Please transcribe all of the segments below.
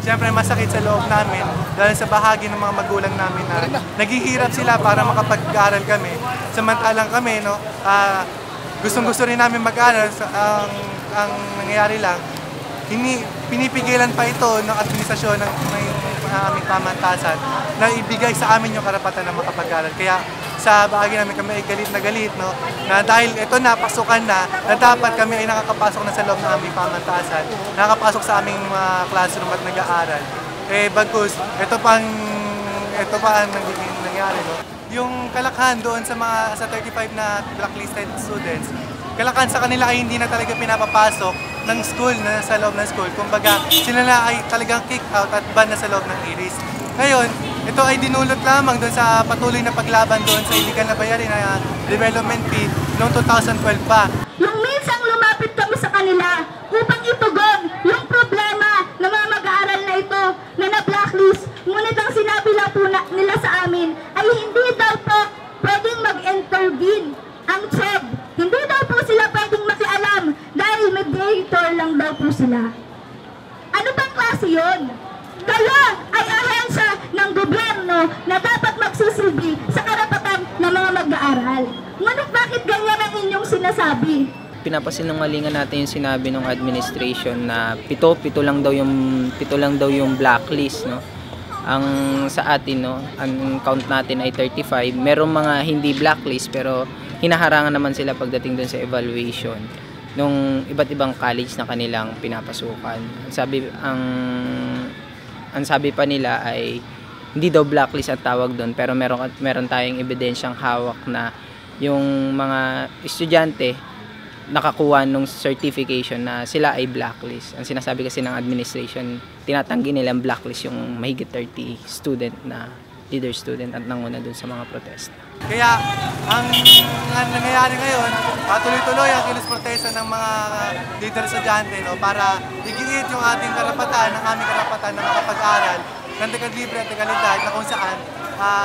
siyempre masakit sa loob namin dahil sa bahagi ng mga magulang namin na naghihirap sila para makapag-aral kami. Samantalang kami, no, gustong-gusto rin namin mag-aral. Ang nangyayari lang, pinipigilan pa ito ng administrasyon ng aming pamantasan na ibigay sa amin yung karapatan na makapag-aral. Kaya sa bahagi namin kami ay galit na galit, no, na dahil ito na, pasukan na dapat kami ay nakakapasok na sa loob ng aming pamantasan, nakakapasok sa aming classroom at nag-aaral. Bagkus, ito pa ang nangyari, no. Yung kalakhan doon sa 35 na blacklisted students, kalakhan sa kanila ay hindi na talaga pinapapasok ng school na sa loob ng school. Kumbaga, sila na ay talagang kick out at ban na sa loob ng IRIS. Ngayon, ito ay dinulot lamang doon sa patuloy na paglaban doon sa illegal na bayarin na development fee noong 2012 pa. Yung minsang lumapit kami sa kanila upang itugon yung problema ng mga mag-aaral na ito na na-blacklist. Ngunit ang sinabi lang po nila sa amin ay hindi daw po pwedeng mag-intervene ang CHED. Hindi daw po sila pwedeng makialam dahil mediator lang daw po sila. Ano bang klase yun? Kayo ay ahensya ng gobyerno na dapat magsisilbi sa karapatan ng mga mag-aaral. Ngunit bakit ganyan ang inyong sinasabi? Pinapasinungalingan natin yung sinabi ng administration na pito lang daw yung blacklist, no. Ang sa atin, no, ang count natin ay 35. Merong mga hindi blacklist pero hinaharangan naman sila pagdating dun sa evaluation nung iba't ibang college na kanilang pinapasukan. Ang sabi pa nila ay hindi daw blacklist ang tawag doon, pero meron tayong ebidensyang hawak na yung mga estudyante nakakuha ng certification na sila ay blacklist. Ang sinasabi kasi ng administration, tinatanggi nilang blacklist yung mahigit 30 student na leader student at nanguna dun sa mga protesta. Kaya ang nangyayari ngayon, tuloy-tuloy ang kilos protesta ng mga leader estudyante, no, para igiit yung ating karapatan, ang aming karapatan na makapag-aral ng libre at legalidad na kung saan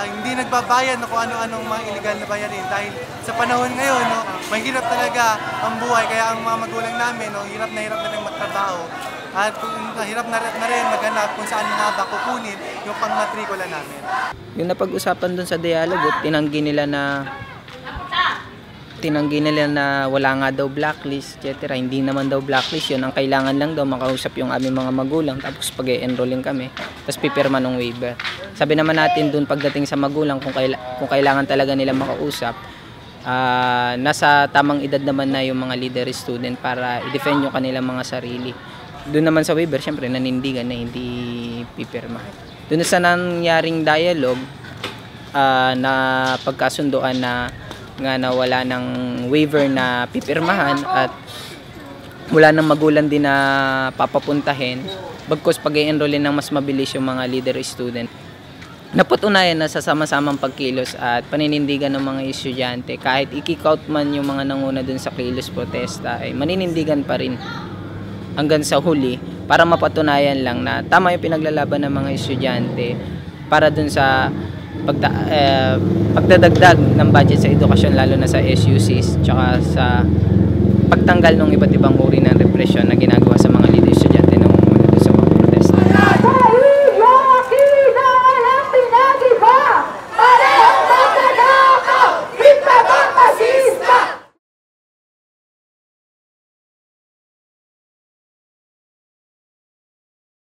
hindi nagbabayad na kung ano-anong mga illegal na bayarin dahil sa panahon ngayon, no, mahirap talaga ang buhay, kaya ang mga magulang namin, no, hirap na rin magtrabaho at hirap na rin maghanap kung saan nga ba kukunin yung pangmatrikula namin. Yung napag-usapan dun sa dialogo, tinanggi nila na wala nga daw blacklist, etc. Hindi naman daw blacklist yun. Ang kailangan lang daw makausap yung aming mga magulang, tapos pag-e-enrolling kami, tapos pipirma ng waiver. Sabi naman natin dun pagdating sa magulang, kung kailangan talaga nila makausap, nasa tamang edad naman na yung mga leader student para i-defend yung kanilang mga sarili. Doon naman sa waiver, syempre nanindigan na hindi pipirma. Doon sa nangyaring dialogue, na pagkasundoan na wala ng waiver na pipirmahan at wala ng magulang din na papapuntahin, bagkus pag-i-enrollin ng mas mabilis yung mga leader student. Naputunayan na sa sama-samang pagkilos at paninindigan ng mga estudyante, kahit i-kick out man yung mga nanguna dun sa kilos protesta, ay maninindigan pa rin hanggang sa huli para mapatunayan lang na tama yung pinaglalaban ng mga estudyante para dun sa pagdadagdag ng budget sa edukasyon, lalo na sa SUCs, tsaka sa pagtanggal ng iba't ibang uri ng represyon na ginagawa sa mga